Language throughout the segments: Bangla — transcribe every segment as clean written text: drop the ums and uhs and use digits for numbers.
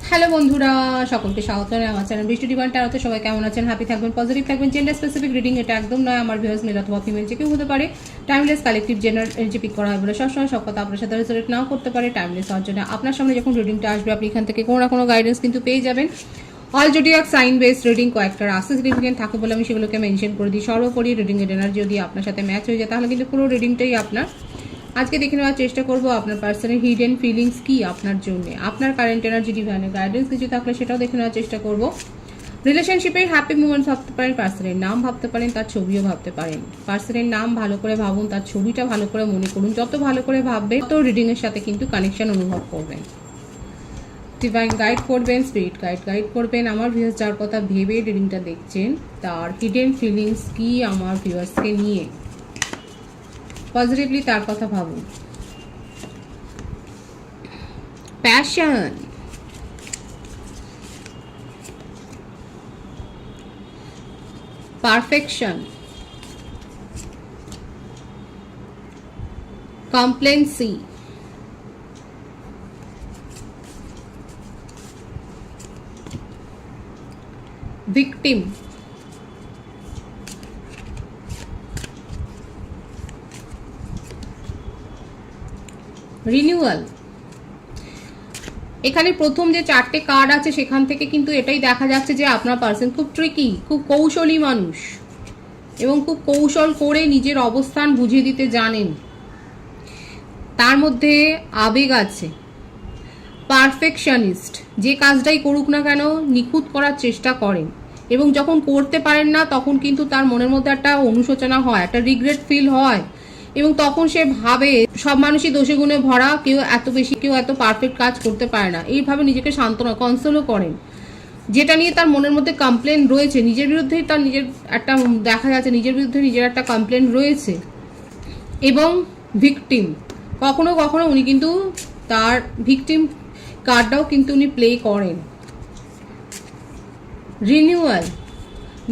হ্যালো বন্ধুরা, সকলকে স্বাগত জানাই আমার চ্যানেল বৃষ্টি ডিভাইন ট্যারোতে। সবাই কেমন আছেন? হ্যাপি থাকবেন, পজিটিভ থাকবেন। জেন্ডার স্পেসিফিক রিডিং এটা একদম নয়। আমার ভিউয়ার্স মেল অথবা ফিমেল যে কেউ হতে পারে। Timeless collective gender energy pick করা হয় বলে সবসময় সব কথা আপনার সাথে রেজোনেট নাও করতে পারে। টাইমলেস হওয়ার জন্য আপনার সামনে যখন রিডিংটা আসবে আপনি এখান থেকে কোনো না কোনো গাইডেন্স কিন্তু পেয়ে যাবেন। All zodiac sign based reading কয়েকটা রাস্তা সিগনিফিকেন্ট থাকে বলে আমি সেগুলোকে মেনশন করে দিই। সর্বোপরি রিডিং এর এনার্জি যদি আপনার সাথে ম্যাচ হয়ে যায় তাহলে কিন্তু পুরো রিডিংটাই আপনার। আজকে দেখে নেওয়ার চেষ্টা করব আপনার পার্সনের হিডেন ফিলিংস কি আপনার জন্য, আপনার কারেন্ট এনার্জি ডিভাইনের গাইডেন্স কিছু থাকলে সেটাও দেখে নেওয়ার চেষ্টা করব। রিলেশনশিপের হ্যাপি মুভমেন্টস ভাবতে পারেন, পার্সনের নাম ভাবতে পারেন, তার ছবিও ভাবতে পারেন। পার্সনের নাম ভালো করে ভাবুন, তার ছবিটা ভালো করে মনে করুন। যত ভালো করে ভাববেন তত রিডিং এর সাথে কিন্তু কানেকশন অনুভব করবেন। ডিভাইন গাইড করবেন, স্পিরিট গাইড করবেন। আমার ভিউয়ার্স যার কথা ভেবে রিডিংটা দেখছেন তার হিডেন ফিলিংস কি আমার ভিউয়ার্সকে নিয়ে, পজিটিভলি তার কথা ভাবুন। Passion, perfection, complacency, victim, renewal. এখানে প্রথম যে চারটে কার্ড আছে সেখান থেকে কিন্তু এটাই দেখা যাচ্ছে যে আপনার পার্সন খুব ট্রিকি, খুব কৌশলী মানুষ এবং খুব কৌশল করে নিজের অবস্থান বুঝিয়ে দিতে জানেন। তার মধ্যে আবেগ আছে। পারফেকশনিস্ট, যে কাজটাই করুক না কেন নিখুঁত করার চেষ্টা করেন এবং যখন করতে পারেন না তখন কিন্তু তার মনের মধ্যে একটা অনুশোচনা হয়, একটা রিগ্রেট ফিল হয় এবং তখন সে ভাবে সব মানুষই দোষে গুণে ভরা, কেউ এত পারফেক্ট কাজ করতে পারে না। এইভাবে নিজেকে সান্ত্বনা কনসোলও করেন। যেটা নিয়ে তার মনের মধ্যে কমপ্লেন রয়েছে, নিজের বিরুদ্ধেই তার নিজের একটা দেখা যাচ্ছে, নিজের বিরুদ্ধে নিজের একটা কমপ্লেন রয়েছে। এবং ভিকটিম, কখনো কখনো উনি কিন্তু তার ভিকটিম কার্ডটাও কিন্তু উনি প্লে করেন। রিনিউয়াল,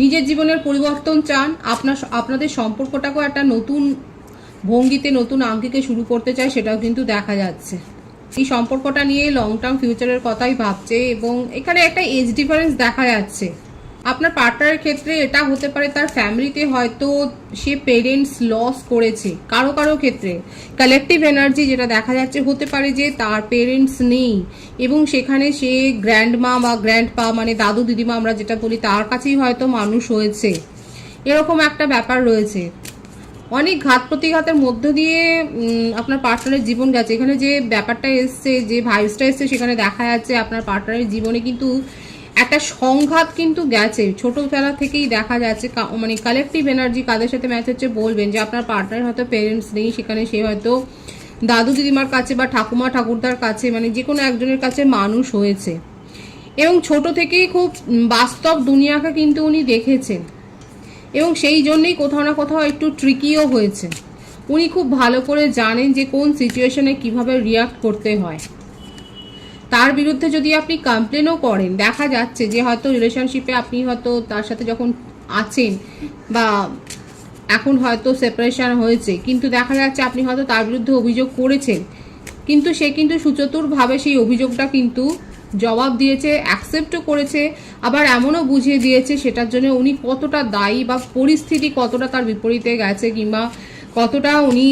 নিজের জীবনের পরিবর্তন চান, আপনাদের সম্পর্কটাকেও একটা নতুন ভঙ্গিতে নতুন আঙ্গিকে শুরু করতে চায়, সেটাও কিন্তু দেখা যাচ্ছে। এই সম্পর্কটা নিয়ে লং টার্ম ফিউচারের কথাই ভাবছে এবং এখানে একটা এজ ডিফারেন্স দেখা যাচ্ছে। আপনার পার্টনারের ক্ষেত্রে এটা হতে পারে তার ফ্যামিলিতে হয়তো সে পেরেন্টস লস করেছে, কারো কারো ক্ষেত্রে কালেকটিভ এনার্জি যেটা দেখা যাচ্ছে হতে পারে যে তার পেরেন্টস নেই এবং সেখানে সে গ্র্যান্ডমা বা গ্র্যান্ডপা মানে দাদু দিদিমা আমরা যেটা বলি তার কাছেই হয়তো মানুষ হয়েছে, এরকম একটা ব্যাপার রয়েছে। অনেক ঘাত প্রতিঘাতের মধ্য দিয়ে আপনার পার্টনারের জীবন গেছে। এখানে যে ব্যাপারটা এসছে, যে ভাইবসটা এসছে, সেখানে দেখা যাচ্ছে আপনার পার্টনারের জীবনে কিন্তু একটা সংঘাত কিন্তু গেছে ছোটবেলা থেকেই দেখা যাচ্ছে। মানে কালেকটিভ এনার্জি কাদের সাথে ম্যাচ হচ্ছে বলবেন যে আপনার পার্টনার হয়তো পেরেন্টস নেই, সেখানে সে হয়তো দাদু দিদিমার কাছে বা ঠাকুমা ঠাকুরদার কাছে মানে যে কোনো একজনের কাছে মানুষ হয়েছে এবং ছোট থেকেই খুব বাস্তব দুনিয়াকে কিন্তু উনি দেখেছেন এবং সেই জন্যই কোথাও না কোথাও একটু ট্রিকিও হয়েছে। উনি খুব ভালো করে জানেন যে কোন সিচুয়েশনে কিভাবে রিয়াক্ট করতে হয়। তার বিরুদ্ধে যদি আপনি কমপ্লেনও করেন, দেখা যাচ্ছে যে হয়তো রিলেশনশিপে আপনি হয়তো তার সাথে যখন আছেন বা এখন হয়তো সেপারেশন হয়েছে, কিন্তু দেখা যাচ্ছে আপনি হয়তো তার বিরুদ্ধে অভিযোগ করেছেন, কিন্তু সে কিন্তু সুচতুরভাবে সেই অভিযোগটা কিন্তু জবাব দিয়েছে, অ্যাকসেপ্টও করেছে, আবার এমনও বুঝিয়ে দিয়েছে সেটার জন্য উনি কতটা দায়ী বা পরিস্থিতি কতটা তার বিপরীতে গেছে কিংবা কতটা উনি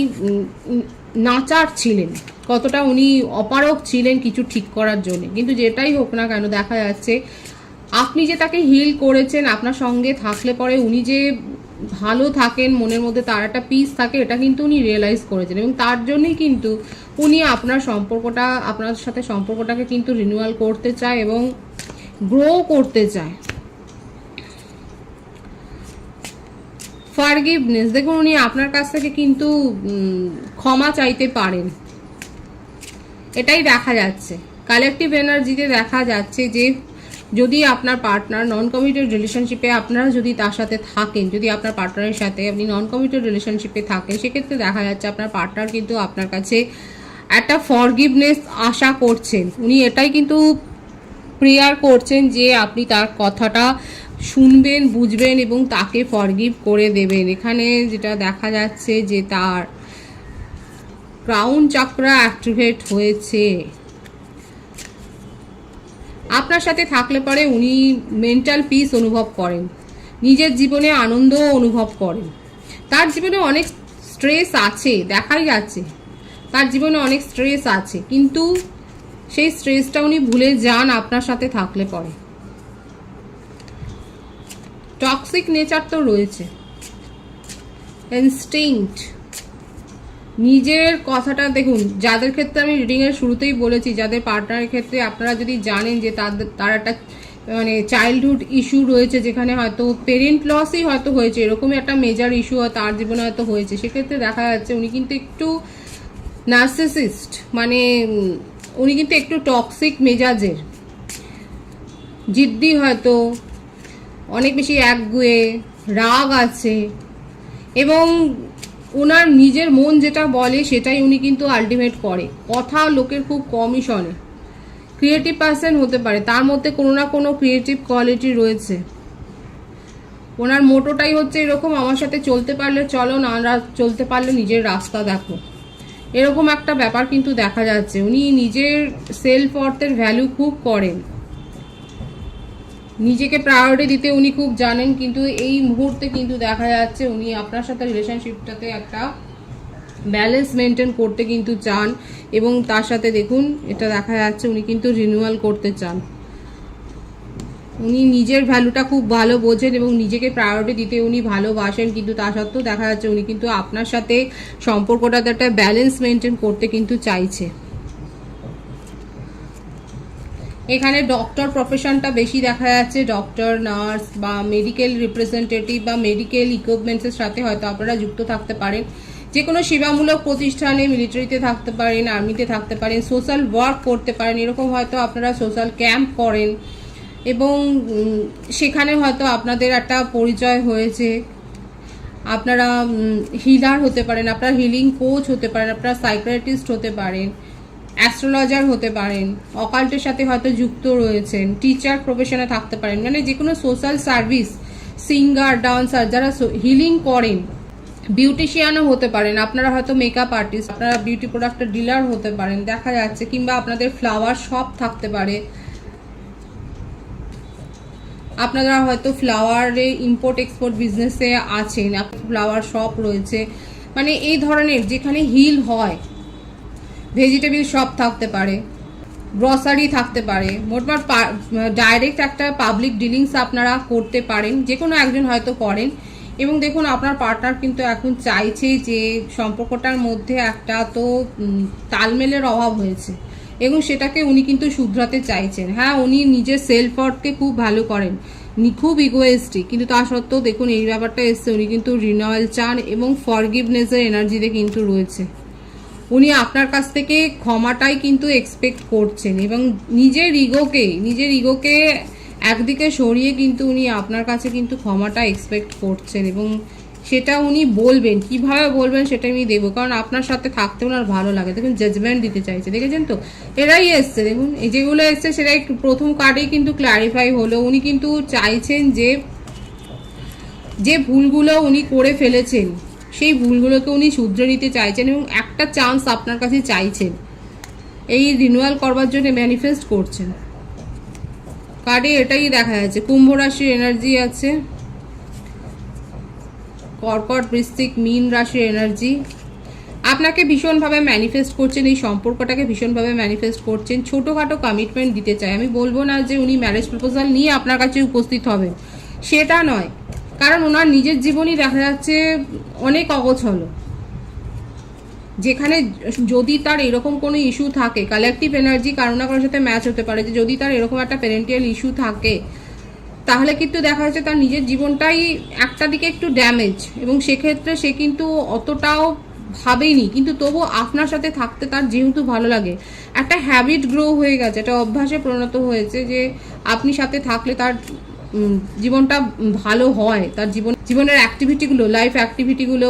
নাচার ছিলেন, কতটা উনি অপারক ছিলেন কিছু ঠিক করার জন্য। কিন্তু যেটাই হোক না কেন দেখা যাচ্ছে আপনি যে তাকে হিল করেছেন, আপনার সঙ্গে থাকলে পরে উনি যে ভালো থাকেন, মনের মধ্যে তার একটা পিস থাকে, এটা কিন্তু উনি রিয়েলাইজ করেছেন এবং তার জন্যই কিন্তু উনি আপনার সাথে সম্পর্কটাকে কিন্তু রিনিউয়াল করতে চায় এবং গ্রো করতে চায়। ফরগিভনেস, দেখুন উনি আপনার কাছ থেকে কিন্তু ক্ষমা চাইতে পারেন, এটাই দেখা যাচ্ছে। কালেকটিভ এনার্জিতে দেখা যাচ্ছে যে যদি আপনার পার্টনার নন কমিটেড রিলেশনশিপে আপনারা যদি তার সাথে থাকেন, যদি আপনার পার্টনারের সাথে আপনি নন কমিটেড রিলেশনশিপে থাকেন, সেক্ষেত্রে দেখা যাচ্ছে আপনার পার্টনার কিন্তু আপনার কাছে একটা ফরগিভনেস আশা করছেন। উনি এটাই কিন্তু প্রেয়ার করছেন যে আপনি তার কথাটা শুনবেন, বুঝবেন এবং তাকে ফরগিভ করে দেবেন। এখানে যেটা দেখা যাচ্ছে যে তার ক্রাউন চাকরা অ্যাক্টিভেট হয়েছে। আপনার সাথে থাকলে পরে উনি মেন্টাল পিস অনুভব করেন, নিজের জীবনে আনন্দও অনুভব করেন। তার জীবনে অনেক স্ট্রেস আছে, দেখাই যাচ্ছে তার জীবনে অনেক স্ট্রেস আছে, কিন্তু সেই স্ট্রেসটা উনি ভুলে যান আপনার সাথে থাকলে পরে। টক্সিক নেচার তো রয়েছে, ইনস্টিংক্ট, নিজের কথাটা দেখুন। যাদের ক্ষেত্রে আমি রিডিংয়ের শুরুতেই বলেছি, যাদের পার্টনারের ক্ষেত্রে আপনারা যদি জানেন যে তার একটা মানে চাইল্ডহুড ইস্যু রয়েছে, যেখানে হয়তো পেরেন্ট লসই হয়তো হয়েছে, এরকমই একটা মেজর ইস্যু তার জীবনে হয়তো হয়েছে, সেক্ষেত্রে দেখা যাচ্ছে উনি কিন্তু একটু নার্সিসিস্ট, মানে উনি কিন্তু একটু টক্সিক মেজাজের, জিদ্দি, হয়তো অনেক বেশি একগুঁয়ে, রাগ আছে, এবং ওনার নিজের মন যেটা বলে সেটাই উনি কিন্তু আলটিমেট করে, কথা লোকের খুব কমই শোনে। ক্রিয়েটিভ পার্সন হতে পারে, তার মধ্যে কোনো না কোনো ক্রিয়েটিভ কোয়ালিটি রয়েছে। ওনার মোটোটাই হচ্ছে এরকম, আমার সাথে চলতে পারলে চলো, না চলতে পারলে নিজের রাস্তা দেখো, এরকম একটা ব্যাপার কিন্তু দেখা যাচ্ছে। উনি নিজের সেলফ অর্থের ভ্যালু খুব করেন, নিজেকে প্রায়োরিটি দিতে উনি খুব জানেন, কিন্তু এই মুহূর্তে কিন্তু দেখা যাচ্ছে উনি আপনার সাথে রিলেশনশিপটাতে একটা ব্যালেন্স মেনটেন করতে কিন্তু চান, এবং তার সাথে দেখুন এটা দেখা যাচ্ছে উনি কিন্তু রিনিউয়াল করতে চান। উনি নিজের ভ্যালুটা খুব ভালো বোঝেন এবং নিজেকে প্রায়োরিটি দিতে উনি ভালোবাসেন, কিন্তু তা সত্ত্বেও দেখা যাচ্ছে উনি কিন্তু আপনার সাথে সম্পর্কটাতে একটা ব্যালেন্স মেনটেন করতে কিন্তু চাইছে। এখানে ডক্টর প্রফেশনটা বেশি দেখা যাচ্ছে, ডক্টর, নার্স বা মেডিকেল রিপ্রেজেন্টেটিভ বা মেডিকেল ইকুইপমেন্টসের সাথে হয়তো আপনারা যুক্ত থাকতে পারেন। যে কোনো সেবামূলক প্রতিষ্ঠানে, মিলিটারিতে থাকতে পারেন, আর্মিতে থাকতে পারেন, সোশ্যাল ওয়ার্ক করতে পারেন, এরকম হয়তো আপনারা সোশ্যাল ক্যাম্প করেন এবং সেখানে হয়তো আপনাদের একটা পরিচয় হয়েছে। আপনারা হিলার হতে পারেন, আপনারা হিলিং কোচ হতে পারেন, আপনারা সাইকিয়াট্রিস্ট হতে পারেন, অ্যাস্ট্রোলজার হতে পারেন, অকাল্টের সাথে হয়তো যুক্ত রয়েছেন, টিচার প্রফেশনে থাকতে পারেন, মানে যে কোনো সোশ্যাল সার্ভিস, সিঙ্গার, ডান্সার, যারা হিলিং করেন, বিউটিশিয়ানও হতে পারেন, আপনারা হয়তো মেকআপ আর্টিস্ট, আপনারা বিউটি প্রোডাক্টের ডিলার হতে পারেন দেখা যাচ্ছে, কিংবা আপনাদের ফ্লাওয়ার শপ থাকতে পারে, আপনারা হয়তো ফ্লাওয়ারে ইম্পোর্ট এক্সপোর্ট বিজনেসে আছেন, ফ্লাওয়ার শপ রয়েছে, মানে এই ধরনের যেখানে হিল হয়, ভেজিটেবল শপ থাকতে পারে, গ্রসারি থাকতে পারে, মোটমাট ডাইরেক্ট একটা পাবলিক ডিলিংস আপনারা করতে পারেন, যে কোনো একজন হয়তো করেন। এবং দেখুন আপনার পার্টনার কিন্তু এখন চাইছে যে সম্পর্কটার মধ্যে একটা তো তালমেলের অভাব হয়েছে এবং সেটাকে উনি কিন্তু শুধরাতে চাইছেন। হ্যাঁ, উনি নিজের সেলফ ওয়ার্থকে খুব ভালো করেন, খুব ইগোয়েস্টিক, কিন্তু তা সত্ত্বেও দেখুন এই ব্যাপারটা এসছে, উনি কিন্তু রিনিউয়াল চান এবং ফরগিভনেসের এনার্জিতে কিন্তু রয়েছে। উনি আপনার কাছ থেকে ক্ষমাটাই কিন্তু এক্সপেক্ট করছেন এবং নিজের ইগোকে একদিকে সরিয়ে কিন্তু উনি আপনার কাছে কিন্তু ক্ষমাটা এক্সপেক্ট করছেন এবং সেটা উনি বলবেন, কিভাবে বলবেন সেটা আমি দেবো, কারণ আপনার সাথে থাকতে ওনার ভালো লাগে। দেখুন জাজমেন্ট দিতে চাইছে, দেখেছেন তো, এরাই এসছে, দেখুন এই যেগুলো এসছে সেটাই প্রথম কার্ডেই কিন্তু ক্ল্যারিফাই হলো। উনি কিন্তু চাইছেন যে ভুলগুলো উনি করে ফেলেছেন সেই ভুলগুলোকে উনি শুধরে নিতে চাইছেন এবং একটা চান্স আপনার কাছে চাইছেন, এই রিনিউয়াল করবার জন্য ম্যানিফেস্ট করছেন। কার্ডে এটাই দেখা যাচ্ছে। কুম্ভ রাশির এনার্জি আছে, কর্কট, বৃশ্চিক, মীন রাশির এনার্জি। আপনাকে ভীষণভাবে ম্যানিফেস্ট করছেন, এই সম্পর্কটাকে ভীষণভাবে ম্যানিফেস্ট করছেন, ছোটোখাটো কমিটমেন্ট দিতে চায়। আমি বলবো না যে উনি ম্যারেজ প্রপোজাল নিয়ে আপনার কাছে উপস্থিত হবেন, সেটা নয়, কারণ ওনার নিজের জীবনই দেখা যাচ্ছে অনেক অগোছলো, যেখানে যদি তার এরকম কোনো ইস্যু থাকে, কালেকটিভ এনার্জি কারো না কারোর সাথে ম্যাচ হতে পারে, যে যদি তার এরকম একটা প্যারেন্টিয়াল ইস্যু থাকে তাহলে কিন্তু দেখা যাচ্ছে তার নিজের জীবনটাই একটা দিকে একটু ড্যামেজ এবং সেক্ষেত্রে সে কিন্তু অতটাও ভাবেনি, কিন্তু তবু আপনার সাথে থাকতে তার যেহেতু ভালো লাগে, একটা হ্যাবিট গ্রো হয়ে গেছে, একটা অভ্যাসে পরিণত হয়েছে যে আপনি সাথে থাকলে তার জীবনটা ভালো হয়, তার জীবনের অ্যাক্টিভিটিগুলো, লাইফ অ্যাক্টিভিটিগুলো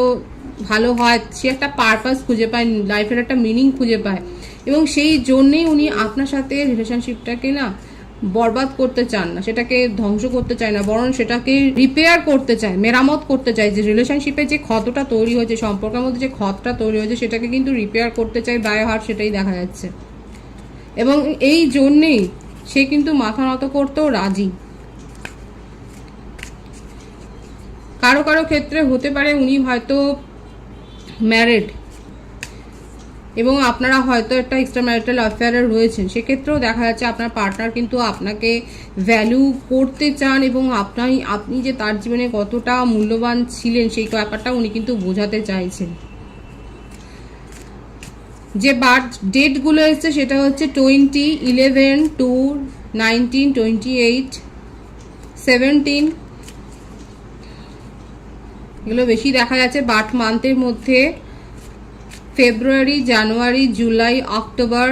ভালো হয়, সে একটা পারপাস খুঁজে পায়, লাইফের একটা মিনিং খুঁজে পায় এবং সেই জন্যেই উনি আপনার সাথে রিলেশনশিপটাকে না বরবাদ করতে চান না, সেটাকে ধ্বংস করতে চায় না, বরং সেটাকে রিপেয়ার করতে চায়, মেরামত করতে চায়। যে রিলেশনশিপে যে ক্ষতটা তৈরি হয়েছে, সম্পর্কের মধ্যে যে ক্ষতটা তৈরি হয়েছে সেটাকে কিন্তু রিপেয়ার করতে চায় বাই হার্ট, সেটাই দেখা যাচ্ছে। এবং এই জন্যেই সে কিন্তু মাথা নত করতেও রাজি। কারো কারো ক্ষেত্রে হতে পারে উনি হয়তো ম্যারিড এবং আপনারা হয়তো একটা এক্সট্রা ম্যারিটাল অ্যাফেয়ারে রয়েছেন, সেক্ষেত্রেও দেখা যাচ্ছে আপনার পার্টনার কিন্তু আপনাকে ভ্যালু করতে চান এবং আপনি যে তার জীবনে কতটা মূল্যবান ছিলেন সেই ব্যাপারটা উনি কিন্তু বোঝাতে চাইছেন। যে বার্থ ডেটগুলো এসছে সেটা হচ্ছে 20, 11, 2, 19, 28, 17, এগুলো বেশি দেখা যাচ্ছে। বার্থ মান্থের মধ্যে ফেব্রুয়ারি, জানুয়ারি, জুলাই, অক্টোবর,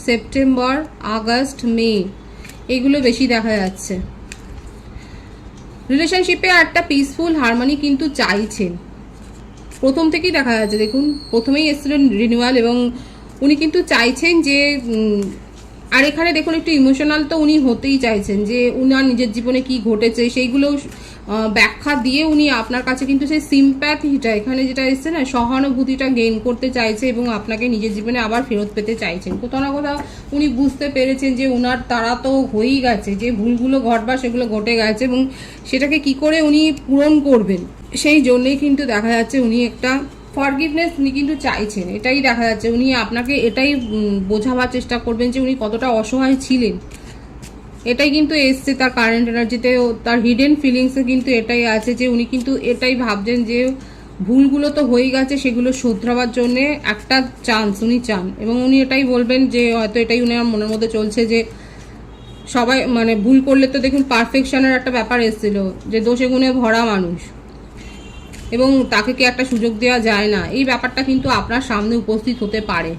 সেপ্টেম্বর, আগস্ট, মে, এগুলো বেশি দেখা যাচ্ছে। রিলেশনশিপে একটা পিসফুল হারমোনি কিন্তু চাইছেন, প্রথম থেকেই দেখা যাচ্ছে। দেখুন প্রথমেই এসেছিলেন রিনিউয়াল এবং উনি কিন্তু চাইছেন যে আর এখানে দেখুন একটু ইমোশনাল তো উনি হতেই চাইছেন, যে উনার নিজের জীবনে কি ঘটেছে সেইগুলো ব্যাখ্যা দিয়ে উনি আপনার কাছে কিন্তু সেই সিম্প্যাথিটা, এখানে যেটা এসছে না, সহানুভূতিটা গেইন করতে চাইছে এবং আপনাকে নিজের জীবনে আবার ফেরত পেতে চাইছেন। কোথাও না কোথাও উনি বুঝতে পেরেছেন যে উনার তারা তো হয়েই গেছে, যে ভুলগুলো ঘটবার সেগুলো ঘটে গেছে এবং সেটাকে কি করে উনি পূরণ করবেন, সেই জন্যই কিন্তু দেখা যাচ্ছে উনি একটা ফরগিভনেস উনি কিন্তু চাইছেন। এটাই দেখা যাচ্ছে উনি আপনাকে এটাই বোঝাবার চেষ্টা করবেন যে উনি কতটা অসহায় ছিলেন, এটাই কিন্তু এসছে তার কারেন্ট এনার্জিতে। তার হিডেন ফিলিংসে কিন্তু এটাই আছে যে উনি কিন্তু এটাই ভাবছেন যে ভুলগুলো তো হয়ে গেছে, সেগুলো শোধরাবার জন্যে একটা চান্স উনি চান এবং উনি এটাই বলবেন যে হয়তো এটাই উনি মনের মধ্যে চলছে যে সবাই মানে ভুল করলে তো দেখুন পারফেকশনের একটা ব্যাপার এসেছিল, যে দোষে গুণে ভরা মানুষ এবং তাকে কি একটা সুযোগ দেওয়া যায় না, এই ব্যাপারটা কিন্তু আপনার সামনে উপস্থিত হতে পারে।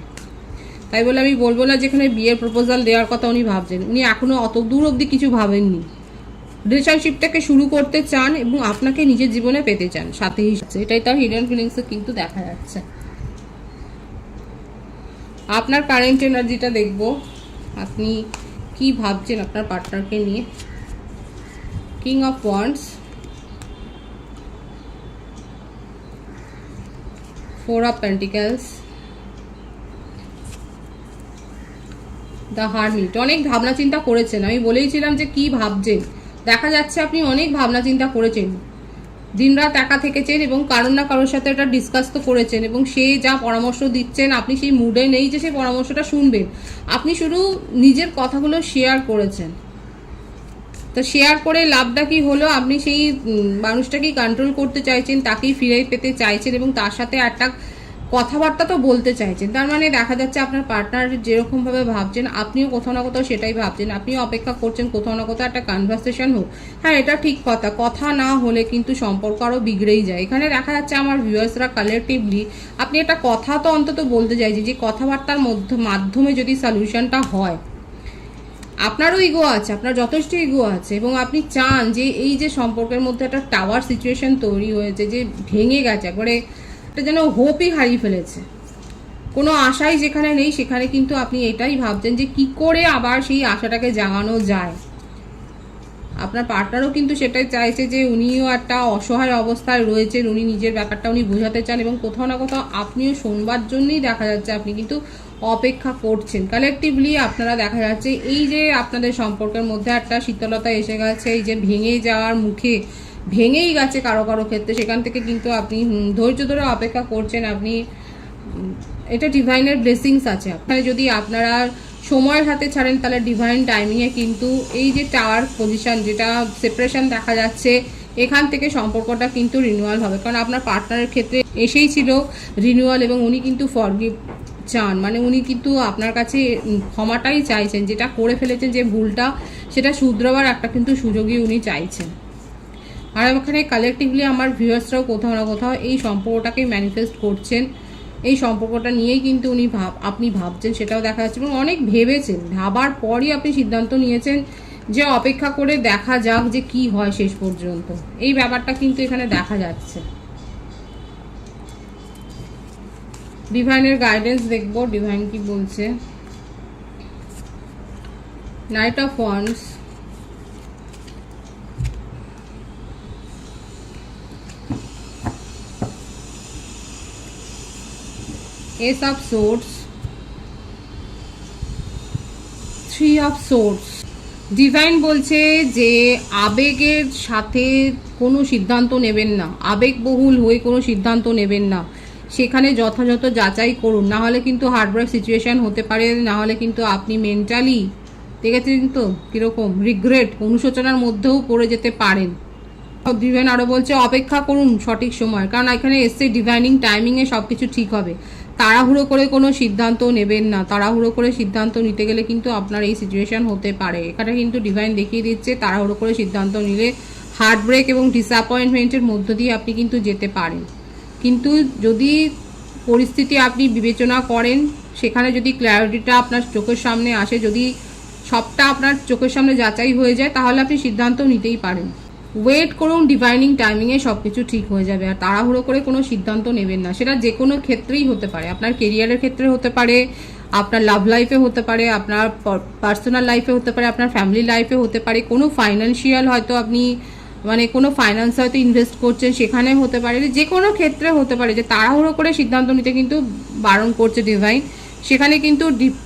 তাই বলে আমি বলবো না যেখানে বিয়ের প্রপোজাল দেওয়ার কথা উনি ভাবছেন, উনি এখনো অত দূর অবধি কিছু ভাবেননি। রিলেশনশিপটাকে শুরু করতে চান এবং আপনাকে নিজের জীবনে পেতে চান সাথে হিসেবে, এটাই তার হিডেন ফিলিংসে কিন্তু দেখা যাচ্ছে। আপনার কারেন্ট এনার্জিটা দেখবো, আপনি কি ভাবছেন আপনার পার্টনারকে নিয়ে। King of wands, 4 of Pentacles, the hermit. অনেক ভাবনা চিন্তা করেছেন, আমি বলেইছিলাম যে কি ভাবছেন, দেখা যাচ্ছে আপনি অনেক ভাবনা চিন্তা করেছেন, দিনরাত একা থেকেছেন এবং কারোর না কারোর সাথে এটা ডিসকাস তো করেছেন এবং সে যা পরামর্শ দিচ্ছেন আপনি সেই মুডে নেই যে সেই পরামর্শটা শুনবেন, আপনি শুধু নিজের কথাগুলো শেয়ার করেছেন। তো শেয়ার করে লাভটা কি হলো, আপনি সেই মানুষটাকেই কন্ট্রোল করতে চাইছেন, তাকেই ফিরে পেতে চাইছেন এবং তার সাথে একটা কথাবার্তা তো বলতে চাইছেন। তার মানে দেখা যাচ্ছে আপনার পার্টনার যেরকমভাবে ভাবছেন আপনিও কোথাও না কোথাও সেটাই ভাবছেন, আপনিও অপেক্ষা করছেন কোথাও না কোথাও একটা কনভারসেশন হোক। হ্যাঁ, এটা ঠিক কথা, কথা না হলে কিন্তু সম্পর্ক আরও বিগড়েই যায়। এখানে দেখা যাচ্ছে আমার ভিউয়ার্সরা কালেকটিভলি আপনি একটা কথা তো অন্তত বলতে চাইছেন, যে কথাবার্তার মাধ্যমে যদি সলিউশনটা হয়। আপনারও ইগো আছে, আপনার যথেষ্ট ইগো আছে এবং আপনি চান যে এই যে সম্পর্কের মধ্যে একটা টাওয়ার সিচুয়েশন তৈরি হয়েছে, যে ভেঙে গেছে একবারে, এটা যেন হোপই হারিয়ে ফেলেছে, কোনো আশাই যেখানে নেই, সেখানে কিন্তু আপনি এটাই ভাবছেন যে কি করে আবার সেই আশাটাকে জাগানো যায়। আপনার পার্টনারও কিন্তু সেটাই চাইছে, যে উনিও একটা অসহায় অবস্থায় রয়েছেন, উনি নিজের ব্যাপারটা উনি বোঝাতে চান এবং কোথাও না কোথাও আপনিও শোনবার জন্যই দেখা যাচ্ছে আপনি কিন্তু অপেক্ষা করছেন। কালেকটিভলি আপনারা দেখা যাচ্ছে এই যে আপনাদের সম্পর্কের মধ্যে একটা শীতলতা এসে গেছে, এই যে ভেঙে যাওয়ার মুখে ভেঙেই গেছে কারো কারো ক্ষেত্রে, সেখান থেকে কিন্তু আপনি ধৈর্য ধরে অপেক্ষা করছেন। আপনি এটা ডিভাইনের ব্লেসিংস আছে আপনার, যদি আপনারা সময়ের হাতে ছাড়েন তাহলে ডিভাইন টাইমিংয়ে কিন্তু এই যে টাওয়ার পজিশন, যেটা সেপারেশন দেখা যাচ্ছে, এখান থেকে সম্পর্কটা কিন্তু রিনিউয়াল হবে। কারণ আপনার পার্টনারের ক্ষেত্রে এসেই ছিল রিনিউয়াল এবং উনি কিন্তু ফরগিভ চান, মানে উনি কিন্তু আপনার কাছে ক্ষমাটাই চাইছেন, যেটা করে ফেলেছেন যে ভুলটা সেটা শুধরাবার একটা কিন্তু সুযোগই উনি চাইছেন। আর এখানে কালেকটিভলি আমার ভিউয়ার্সরাও কোথাও না কোথাও এই সম্পর্কটাকে ম্যানিফেস্ট করছেন, এই সম্পর্কটা নিয়েই কিন্তু আপনি ভাবছেন, সেটাও দেখা যাচ্ছে এবং অনেক ভেবেছেন, ভাবার পরই আপনি সিদ্ধান্ত নিয়েছেন যে অপেক্ষা করে দেখা যাক যে কি হয় শেষ পর্যন্ত, এই ব্যাপারটা কিন্তু এখানে দেখা যাচ্ছে। ডিভাইনের গাইডেন্স দেখবো, ডিভাইন কি বলছে। Night of wands, Ace of Swords, 3 of Swords, divine বলছে যে আবেগের সাথে কোনো সিদ্ধান্ত নেবেন না, আবেগবহুল হয়ে কোনো সিদ্ধান্ত নেবেন না, সেখানে যথাযথ যাচাই করুন, না হলে কিন্তু হার্টব্রেক সিচুয়েশন হতে পারে, না হলে কিন্তু আপনি মেন্টালি, ঠিক আছে, কিন্তু কীরকম রিগ্রেট, অনুশোচনার মধ্যেও পড়ে যেতে পারেন। ডিভাইন আরও বলছে অপেক্ষা করুন সঠিক সময়, কারণ এখানে এসছে ডিভাইনিং টাইমিংয়ে সব কিছু ঠিক হবে। তাড়াহুড়ো করে কোনো সিদ্ধান্ত নেবেন না, তাড়াহুড়ো করে সিদ্ধান্ত নিতে গেলে কিন্তু আপনার এই সিচুয়েশন হতে পারে। এখানে কিন্তু ডিভাইন দেখিয়ে দিচ্ছে তাড়াহুড়ো করে সিদ্ধান্ত নিলে হার্টব্রেক এবং ডিসঅ্যাপয়েন্টমেন্টের মধ্য দিয়ে আপনি কিন্তু যেতে পারেন। কিন্তু যদি পরিস্থিতি আপনি বিবেচনা করেন, সেখানে যদি ক্ল্যারিটিটা আপনার চোখের সামনে আসে, যদি সবটা আপনার চোখের সামনে যাচাই হয়ে যায়, তাহলে আপনি সিদ্ধান্ত নিতেই পারেন। ওয়েট করুন, ডিভাইনিং টাইমিংয়ে সব কিছু ঠিক হয়ে যাবে। আর তাড়াহুড়ো করে কোনো সিদ্ধান্ত নেবেন না, সেটা যে কোনো ক্ষেত্রেই হতে পারে, আপনার কেরিয়ারের ক্ষেত্রে হতে পারে, আপনার লাভ লাইফে হতে পারে, আপনার পার্সোনাল লাইফে হতে পারে, আপনার ফ্যামিলি লাইফে হতে পারে, কোনো ফাইন্যান্সিয়াল হয়তো আপনি মানে কোনো ফাইন্যান্স হয়তো ইনভেস্ট করছেন, সেখানে হতে পারে, যে কোনো ক্ষেত্রে হতে পারে যে তাড়াহুড়ো করে সিদ্ধান্ত নিতে কিন্তু বারণ করছে ডিভাইন। সেখানে কিন্তু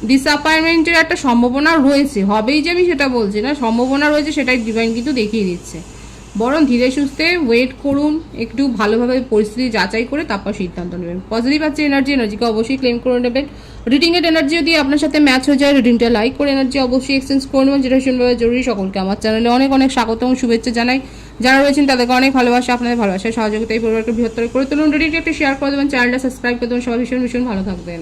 ডিসঅ্যাপয়েন্টমেন্টের একটা সম্ভাবনা রয়েছে, হবেই যে আমি সেটা বলছি না, সম্ভাবনা রয়েছে, সেটাই ডিভাইন কিন্তু দেখিয়ে দিচ্ছে। বরং ধীরে সুস্থে ওয়েট করুন, একটু ভালোভাবে পরিস্থিতি যাচাই করে তারপর সিদ্ধান্ত নেবেন। পজিটিভ আছে এনার্জিকে অবশ্যই ক্লেম করে নেবেন। রিডিংয়ের এনার্জি যদি আপনার সাথে ম্যাচ হয়ে যায়, রিডিংটা লাইক করে এনার্জি অবশ্যই এক্সচেঞ্জ করে নেবেন, যেটা শুনবে জরুরি। সকলকে আমার চ্যানেলে অনেক অনেক স্বাগত এবং শুভেচ্ছা জানাই। যারা রয়েছেন তাদেরকে অনেক ভালোবাসা, আপনাদের ভালোবাসায় সহযোগিতা এই পরিবারকে বৃহত্তর করে তুলুন। রিডিংটা একটু শেয়ার করে দেবেন, চ্যানেলটা সাবস্ক্রাইব করে দেবেন। সবাই ভীষণ ভীষণ ভালো থাকবেন।